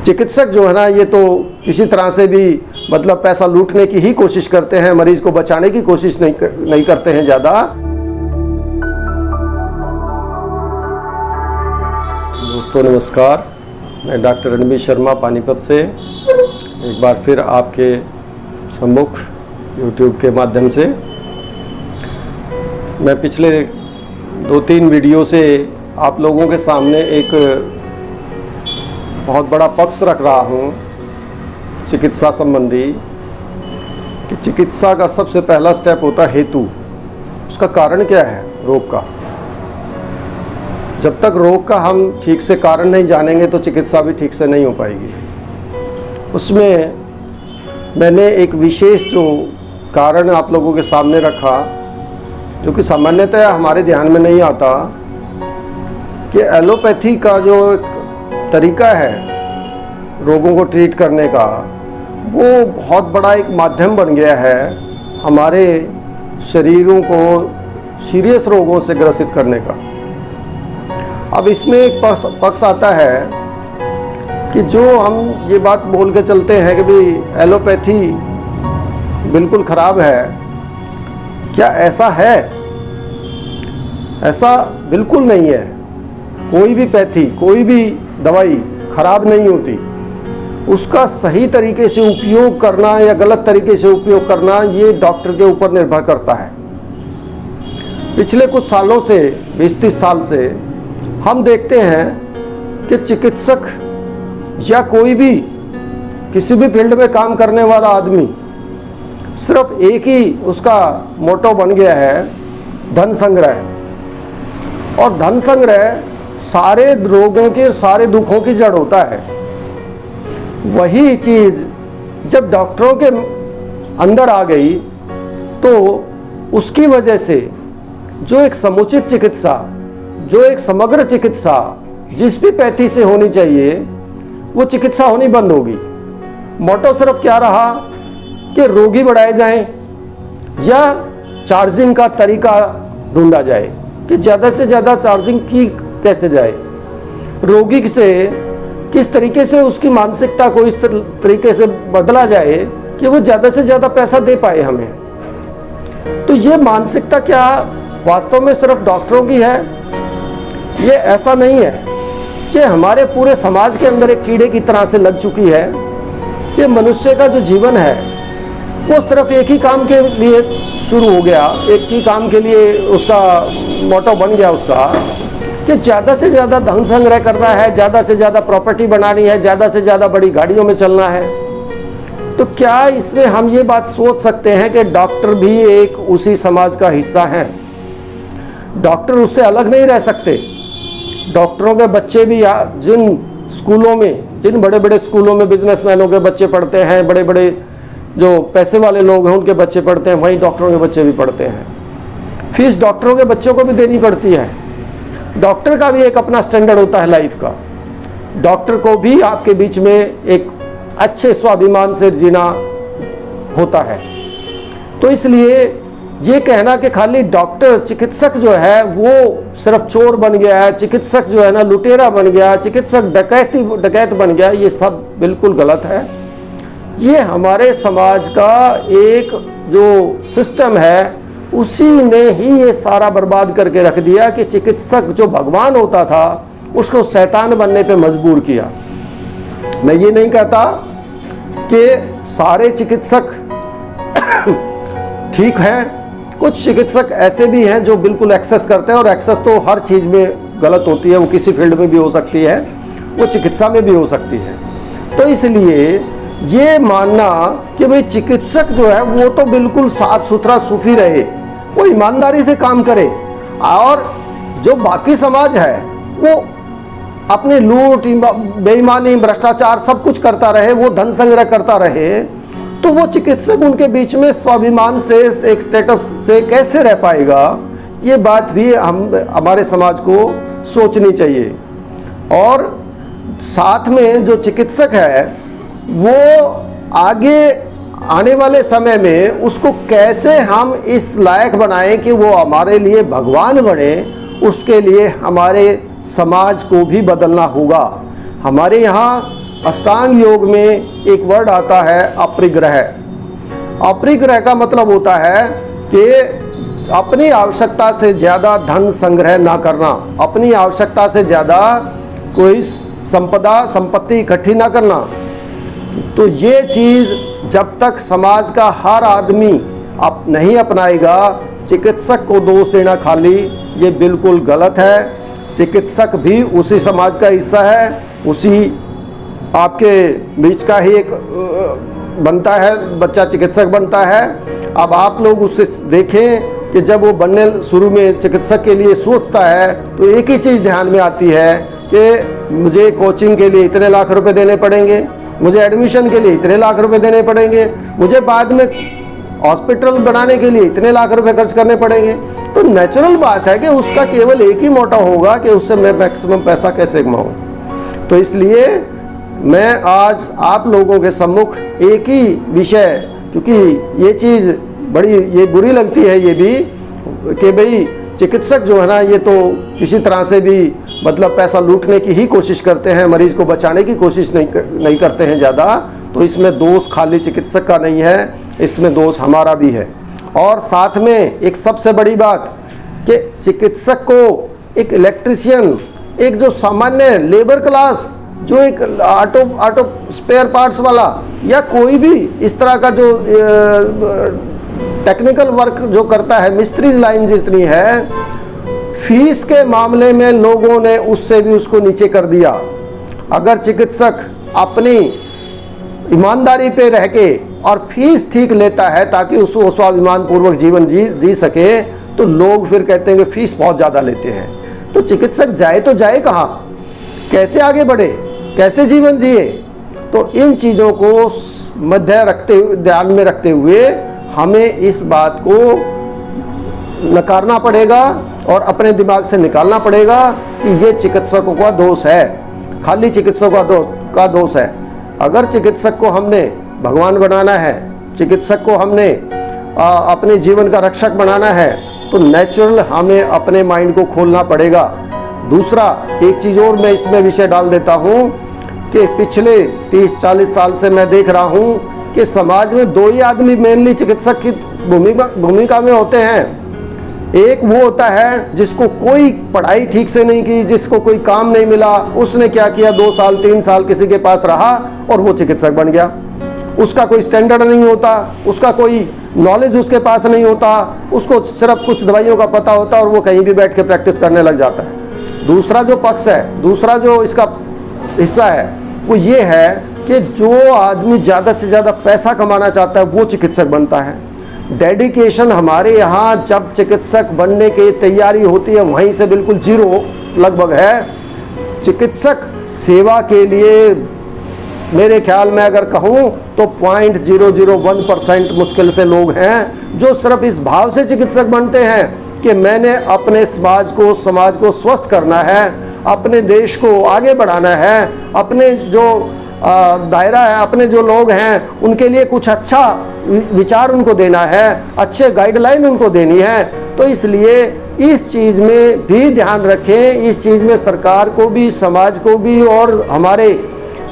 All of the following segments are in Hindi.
चिकित्सक जो है ना, ये तो किसी तरह से भी मतलब पैसा लूटने की ही कोशिश करते हैं, मरीज को बचाने की कोशिश नहीं करते हैं ज़्यादा। दोस्तों नमस्कार, मैं डॉक्टर रणबीर शर्मा पानीपत से एक बार फिर आपके सम्मुख YouTube के माध्यम से मैं पिछले 2-3 वीडियो से आप लोगों के सामने एक बहुत बड़ा पक्ष रख रहा हूँ चिकित्सा संबंधी, कि चिकित्सा का सबसे पहला स्टेप होता है हेतु। उसका कारण क्या है रोग का। जब तक रोग का हम ठीक से कारण नहीं जानेंगे तो चिकित्सा भी ठीक से नहीं हो पाएगी। उसमें मैंने एक विशेष जो कारण आप लोगों के सामने रखा, जो कि सामान्यतः हमारे ध्यान में नहीं आता, कि एलोपैथी का जो एक तरीका है रोगों को ट्रीट करने का, वो बहुत बड़ा एक माध्यम बन गया है हमारे शरीरों को सीरियस रोगों से ग्रसित करने का। अब इसमें एक पक्ष आता है कि जो हम ये बात बोल के चलते हैं कि भाई एलोपैथी बिल्कुल ख़राब है। क्या ऐसा है? ऐसा बिल्कुल नहीं है। कोई भी पैथी, कोई भी दवाई खराब नहीं होती। उसका सही तरीके से उपयोग करना या गलत तरीके से उपयोग करना, ये डॉक्टर के ऊपर निर्भर करता है। पिछले कुछ सालों से, 20-30 साल से हम देखते हैं कि चिकित्सक या कोई भी किसी भी फील्ड में काम करने वाला आदमी, सिर्फ एक ही उसका मोटो बन गया है, धन संग्रह। और धन संग्रह सारे रोगों के, सारे दुखों की जड़ होता है। वही चीज़ जब डॉक्टरों के अंदर आ गई तो उसकी वजह से जो एक समुचित चिकित्सा, जो एक समग्र चिकित्सा जिस भी पैथी से होनी चाहिए, वो चिकित्सा होनी बंद होगी। मोटो सिर्फ क्या रहा कि रोगी बढ़ाए जाएं या चार्जिंग का तरीका ढूंढा जाए कि ज़्यादा से ज़्यादा चार्जिंग की कैसे जाए, रोगी से किस तरीके से उसकी मानसिकता को इस तरीके से बदला जाए कि वो ज़्यादा से ज़्यादा पैसा दे पाए हमें। तो ये मानसिकता क्या वास्तव में सिर्फ डॉक्टरों की है? ये ऐसा नहीं है। ये हमारे पूरे समाज के अंदर एक कीड़े की तरह से लग चुकी है कि मनुष्य का जो जीवन है वो सिर्फ एक ही काम के लिए शुरू हो गया, एक ही काम के लिए उसका मोटो बन गया उसका, कि ज़्यादा से ज़्यादा धन संग्रह करना है, ज़्यादा से ज़्यादा प्रॉपर्टी बनानी है, ज़्यादा से ज़्यादा बड़ी गाड़ियों में चलना है। तो क्या इसमें हम ये बात सोच सकते हैं कि डॉक्टर भी एक उसी समाज का हिस्सा है? डॉक्टर उससे अलग नहीं रह सकते। डॉक्टरों के बच्चे भी जिन स्कूलों में, जिन बड़े बड़े स्कूलों में बिजनेसमैनों के बच्चे पढ़ते हैं, बड़े बड़े जो पैसे वाले लोग हैं उनके बच्चे पढ़ते हैं, वहीं डॉक्टरों के बच्चे भी पढ़ते हैं। फीस डॉक्टरों के बच्चों को भी देनी पड़ती है। डॉक्टर का भी एक अपना स्टैंडर्ड होता है लाइफ का। डॉक्टर को भी आपके बीच में एक अच्छे स्वाभिमान से जीना होता है। तो इसलिए ये कहना कि खाली डॉक्टर, चिकित्सक जो है वो सिर्फ चोर बन गया है, चिकित्सक जो है ना लुटेरा बन गया, चिकित्सक डकैत बन गया, ये सब बिल्कुल गलत है। ये हमारे समाज का एक जो सिस्टम है उसी ने ही ये सारा बर्बाद करके रख दिया कि चिकित्सक जो भगवान होता था उसको शैतान बनने पे मजबूर किया। मैं ये नहीं कहता कि सारे चिकित्सक ठीक हैं। कुछ चिकित्सक ऐसे भी हैं जो बिल्कुल एक्सेस करते हैं, और एक्सेस तो हर चीज़ में गलत होती है। वो किसी फील्ड में भी हो सकती है, वो चिकित्सा में भी हो सकती है। तो इसलिए ये मानना कि भाई चिकित्सक जो है वो तो बिल्कुल साफ सुथरा सूफी रहे, वो ईमानदारी से काम करे, और जो बाकी समाज है वो अपने लूट, बेईमानी, भ्रष्टाचार सब कुछ करता रहे, वो धन संग्रह करता रहे, तो वो चिकित्सक उनके बीच में स्वाभिमान से, एक स्टेटस से कैसे रह पाएगा? ये बात भी हमारे समाज को सोचनी चाहिए। और साथ में जो चिकित्सक है वो आगे आने वाले समय में उसको कैसे हम इस लायक बनाएं कि वो हमारे लिए भगवान बने, उसके लिए हमारे समाज को भी बदलना होगा। हमारे यहाँ अष्टांग योग में एक वर्ड आता है अपरिग्रह। अपरिग्रह का मतलब होता है कि अपनी आवश्यकता से ज़्यादा धन संग्रह ना करना, अपनी आवश्यकता से ज़्यादा कोई संपत्ति इकट्ठी ना करना। तो ये चीज़ जब तक समाज का हर आदमी नहीं अपनाएगा, चिकित्सक को दोष देना खाली ये बिल्कुल गलत है। चिकित्सक भी उसी समाज का हिस्सा है, उसी आपके बीच का ही एक बनता है, बच्चा चिकित्सक बनता है। अब आप लोग उससे देखें कि जब वो बनने शुरू में चिकित्सक के लिए सोचता है तो एक ही चीज़ ध्यान में आती है कि मुझे कोचिंग के लिए इतने लाख रुपए देने पड़ेंगे, मुझे एडमिशन के लिए इतने लाख रुपए देने पड़ेंगे, मुझे बाद में हॉस्पिटल बनाने के लिए इतने लाख रुपए खर्च करने पड़ेंगे। तो नेचुरल बात है कि उसका केवल एक ही मोटिव होगा कि उससे मैं मैक्सिमम पैसा कैसे कमाऊँ। तो इसलिए मैं आज आप लोगों के सम्मुख एक ही विषय, क्योंकि ये चीज़ बड़ी ये बुरी लगती है ये भी कि भाई चिकित्सक जो है ना ये तो किसी तरह से भी मतलब पैसा लूटने की ही कोशिश करते हैं, मरीज को बचाने की कोशिश नहीं करते हैं ज़्यादा। तो इसमें दोष खाली चिकित्सक का नहीं है, इसमें दोष हमारा भी है। और साथ में एक सबसे बड़ी बात कि चिकित्सक को एक इलेक्ट्रिशियन, एक जो सामान्य लेबर क्लास, जो एक ऑटो स्पेयर पार्ट्स वाला या कोई भी इस तरह का जो टेक्निकल वर्क जो करता है, मिस्त्री लाइन जितनी है, फीस के मामले में लोगों ने उससे भी उसको नीचे कर दिया। अगर चिकित्सक अपनी ईमानदारी पे रह के और फीस ठीक लेता है ताकि उसको स्वाभिमान पूर्वक जीवन जी सके, तो लोग फिर कहते हैं कि फीस बहुत ज़्यादा लेते हैं। तो चिकित्सक जाए तो जाए कहाँ, कैसे आगे बढ़े, कैसे जीवन जिए? तो इन चीज़ों को ध्यान में रखते हुए हमें इस बात को नकारना पड़ेगा और अपने दिमाग से निकालना पड़ेगा कि ये चिकित्सकों का दोष है, खाली चिकित्सकों का दोष है। अगर चिकित्सक को हमने भगवान बनाना है, चिकित्सक को हमने अपने जीवन का रक्षक बनाना है, तो नेचुरल हमें अपने माइंड को खोलना पड़ेगा। दूसरा एक चीज़ और मैं इसमें विषय डाल देता हूँ कि पिछले 30-40 साल से मैं देख रहा हूँ कि समाज में दो ही आदमी मेनली चिकित्सक की भूमिका में होते हैं। एक वो होता है जिसको कोई पढ़ाई ठीक से नहीं की, जिसको कोई काम नहीं मिला, उसने क्या किया 2 साल 3 साल किसी के पास रहा और वो चिकित्सक बन गया। उसका कोई स्टैंडर्ड नहीं होता, उसका कोई नॉलेज उसके पास नहीं होता, उसको सिर्फ कुछ दवाइयों का पता होता और वो कहीं भी बैठ के प्रैक्टिस करने लग जाता है। दूसरा जो पक्ष है, दूसरा जो इसका हिस्सा है वो ये है कि जो आदमी ज़्यादा से ज़्यादा पैसा कमाना चाहता है वो चिकित्सक बनता है। डेडिकेशन हमारे यहाँ जब चिकित्सक बनने की तैयारी होती है वहीं से बिल्कुल जीरो लगभग है। चिकित्सक सेवा के लिए मेरे ख्याल में अगर कहूँ तो 0.001% मुश्किल से लोग हैं जो सिर्फ इस भाव से चिकित्सक बनते हैं कि मैंने अपने समाज को स्वस्थ करना है, अपने देश को आगे बढ़ाना है, अपने जो दायरा है, अपने जो लोग हैं उनके लिए कुछ अच्छा विचार उनको देना है, अच्छे गाइडलाइन उनको देनी है। तो इसलिए इस चीज़ में भी ध्यान रखें, इस चीज़ में सरकार को भी, समाज को भी और हमारे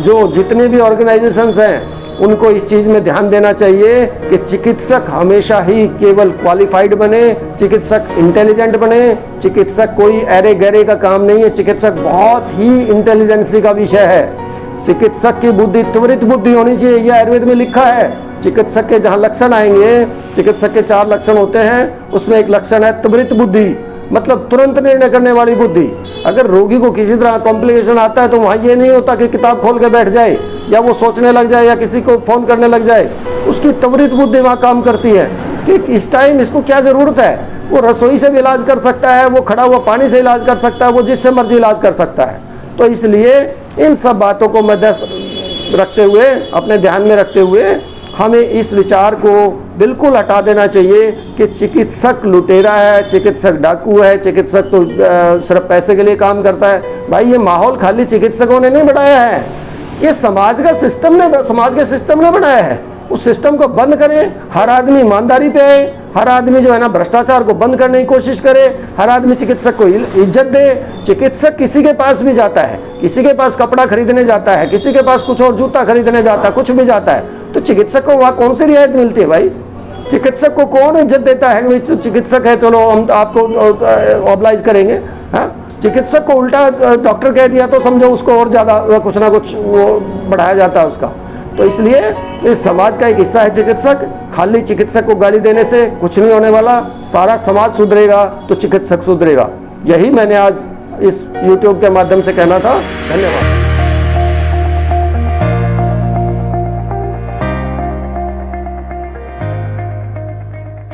जो जितने भी ऑर्गेनाइजेशंस हैं उनको इस चीज़ में ध्यान देना चाहिए कि चिकित्सक हमेशा ही केवल क्वालिफाइड बने, चिकित्सक इंटेलिजेंट बने। चिकित्सक कोई अरे गहरे का काम नहीं है, चिकित्सक बहुत ही इंटेलिजेंसी का विषय है। चिकित्सक की बुद्धि त्वरित बुद्धि होनी चाहिए, यह आयुर्वेद में लिखा है। चिकित्सक के जहाँ लक्षण आएंगे, चिकित्सक के 4 लक्षण होते हैं, उसमें एक लक्षण है त्वरित बुद्धि, मतलब तुरंत निर्णय करने वाली बुद्धि। अगर रोगी को किसी तरह कॉम्प्लिकेशन आता है तो वहाँ ये नहीं होता कि किताब खोल के बैठ जाए या वो सोचने लग जाए या किसी को फ़ोन करने लग जाए। उसकी त्वरित बुद्धि वहाँ काम करती है कि इस टाइम इसको क्या ज़रूरत है। वो रसोई से भी इलाज कर सकता है, वो खड़ा हुआ पानी से इलाज कर सकता है, वो जिससे मर्जी इलाज कर सकता है। तो इसलिए इन सब बातों को मद्दे रखते हुए, अपने ध्यान में रखते हुए हमें इस विचार को बिल्कुल हटा देना चाहिए कि चिकित्सक लुटेरा है, चिकित्सक डाकू है, चिकित्सक तो सिर्फ पैसे के लिए काम करता है। भाई ये माहौल खाली चिकित्सकों ने नहीं बनाया है, ये समाज के सिस्टम ने बनाया है। उस सिस्टम को बंद करें, हर आदमी ईमानदारी पे आए, हर आदमी जो है ना भ्रष्टाचार को बंद करने की कोशिश करे, हर आदमी चिकित्सक को इज्जत दे। चिकित्सक किसी के पास भी जाता है, किसी के पास कपड़ा खरीदने जाता है, किसी के पास कुछ और जूता खरीदने जाता है, कुछ भी जाता है, तो चिकित्सक को वहाँ कौन सी रियायत मिलती है भाई? चिकित्सक को कौन इज्जत देता है कि भाई चिकित्सक है, चलो हम आपको ऑब्लाइज करेंगे? हाँ, चिकित्सक को उल्टा डॉक्टर कह दिया तो समझो उसको और ज़्यादा कुछ ना कुछ वो बढ़ाया जाता है उसका। तो इसलिए इस समाज का एक हिस्सा है चिकित्सक। खाली चिकित्सक को गाली देने से कुछ नहीं होने वाला। सारा समाज सुधरेगा तो चिकित्सक सुधरेगा। यही मैंने आज इस YouTube के माध्यम से कहना था। धन्यवाद।